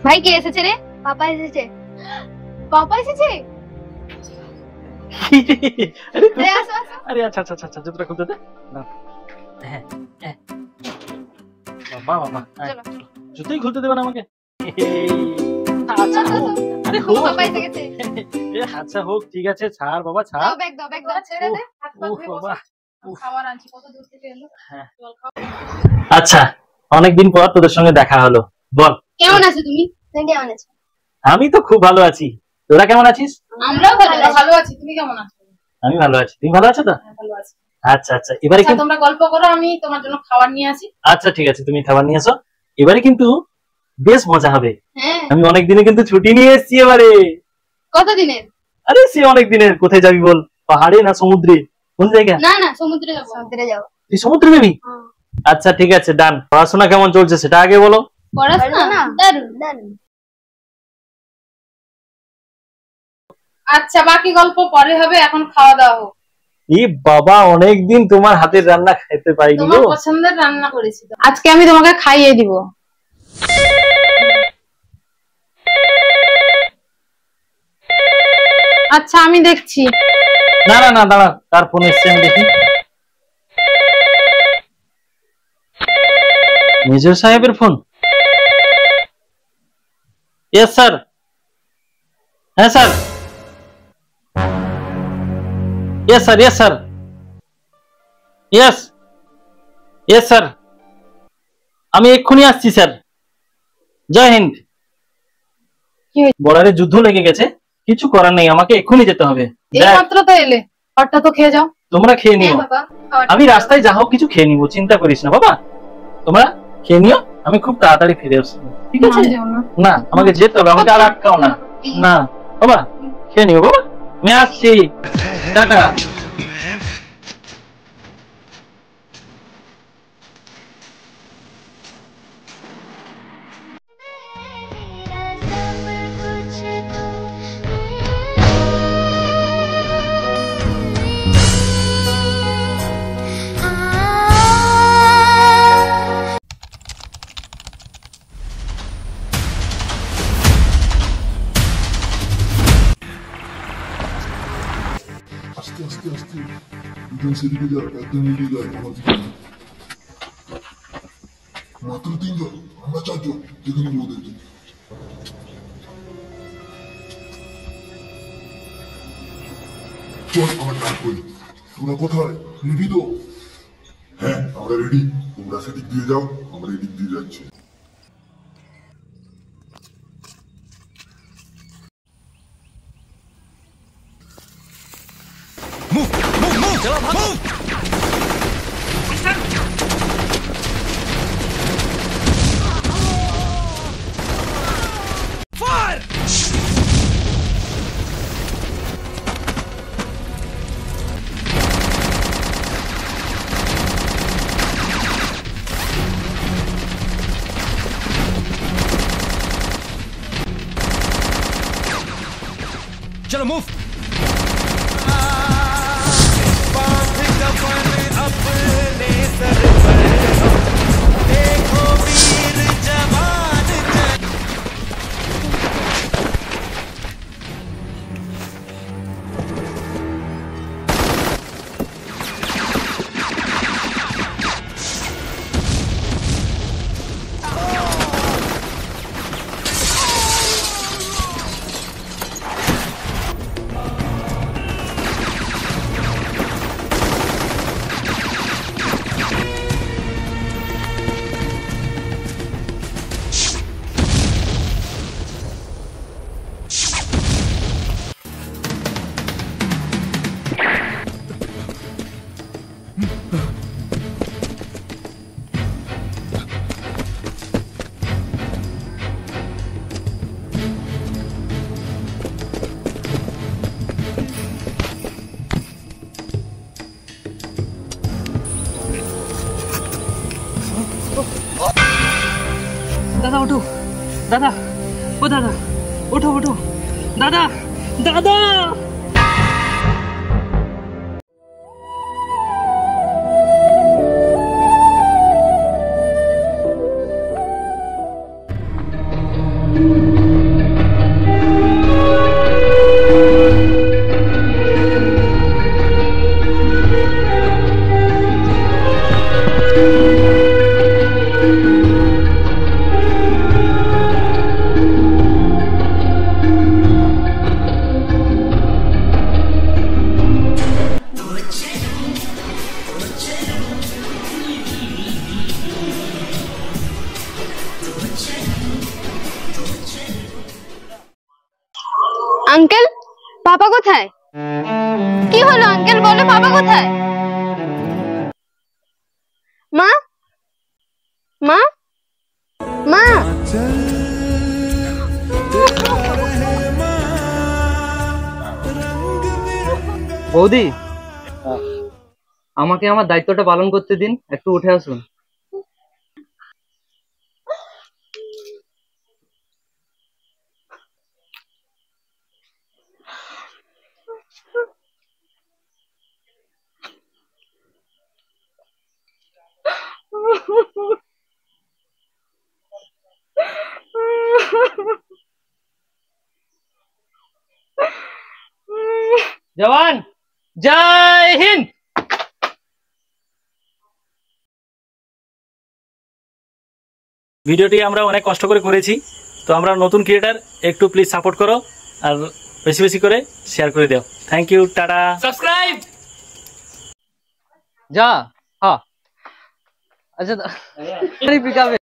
ভাই কে এসেছে রে? পাপা এসেছে। পাপা এসেছে? আরে আসো আসো। আরে আচ্ছা আচ্ছা আচ্ছা জুতোটা খুলতে দে না। হ্যাঁ হ্যাঁ বাবা বাবা জুতোই খুলতে দেবে না আমাকে। আচ্ছা আরে হোক পাপা এসে গেছে। আচ্ছা হোক ঠিক আছে ছাড় বাবা ছাড়। দাও ব্যাগ দাও ছেড়ে দে। বাবা খাবার আনছি কত দূর থেকে এলো। হ্যাঁ আচ্ছা অনেকদিন পর তোদের সঙ্গে দেখা হলো। বল কেমন আছো তুমি? তুমি কেমন আছো? আমি তো খুব ভালো আছি। তোরা কেমন আছিস? আমরাও ভালো আছি। তুমি কেমন আছো? আমি ভালো আছি। তুমি ভালো আছো তো? হ্যাঁ ভালো আছি। আচ্ছা আচ্ছা এবারে কিন্তু তোমরা গল্প করো, আমি তোমার জন্য খাবার নিয়ে আসি। আচ্ছা ঠিক আছে তুমি খাবার নিয়ে এসো। এবারে কিন্তু বেশ মজা হবে। হ্যাঁ আমি অনেক দিনে কিন্তু ছুটি নিয়ে এসেছি এবারে। কত দিনের? আরে সে অনেক দিনের। কোথায় যাবি বল? পাহাড়ে না সমুদ্রে? কোন জায়গা? না না সমুদ্রে যাবো। সমুদ্রে যাবো। তুই সমুদ্রে যাবি? আচ্ছা ঠিক আছে ডান। পড়াশোনা কেমন চলছে সেটা আগে বলো। পড়াশোনা দারুণ দারুণ। আচ্ছা বাকি গল্প পরে হবে, এখন খাওয়া দাওয়া হোক। ই বাবা অনেকদিন তোমার হাতের রান্না খেতে পাইনি তোমার গো। পছন্দের রান্না করেছি তো। আজকে আমি তোমাকে খাইয়ে দিব। আচ্ছা আমি দেখছি। না না না দাঁড়া, তার ফোন এসছে আমি দেখি। মেজর সাহেবের ফোন। Yes sir. হ্যাঁ sir. Yes sir yes sir yes yes sir. আমি এক্ষুনি আসছি স্যার। জয় হিন্দ। বর্ডারে যুদ্ধ লেগে গেছে, কিছু করার নেই, আমাকে এক্ষুনি যেতে হবে। এইমাত্র তো এলে, খাবারটা তো খেয়ে যাও। তোমরা খেয়ে নিও। আমি রাস্তায় যা হোক কিছু খেয়ে নিবো, চিন্তা করিস না বাবা। তোমরা খেয়ে নিও, আমি খুব তাড়াতাড়ি ফিরে আসবো। ঠিক আছে? না আমাকে যেতে হবে, আমাকে আর আটকাও না। না বাবা খেয়ে নিও বাবা, আমি আসছি। টাটা। আস্তে আস্তে আস্তে দুজন সেদিকে যায়, একজন এগিয়ে যায় আমার দিকে। মাত্র তিনজন, আমরা চারজন, যেখানে ওদের জন্য। চল আমরা কাজ করি। তোরা কোথায়? রেডি তো? হ্যাঁ আমরা রেডি। তোমরা সেদিক দিয়ে যাও, আমরা এদিক দিয়ে যাচ্ছি। चलो मूव। दादा उठो, दादा ओ दादा उठो उठो, दादा दादा। আঙ্কেল পাপা কোথায়? কি হলো আঙ্কেল, বলো পাপা কোথায়? মা মা মা বৌদি, আমাকে আমার দায়িত্বটা পালন করতে দিন, একটু উঠে আসুন। জওয়ান, জয় হিন্দ। ভিডিওটি আমরা অনেক কষ্ট করে করেছি, তো আমরা নতুন ক্রিয়েটার, একটু প্লিজ সাপোর্ট করো আর বেশি বেশি করে শেয়ার করে দাও। Thank you, tata, subscribe. যা, হ্যাঁ, আচ্ছা পিকাবে।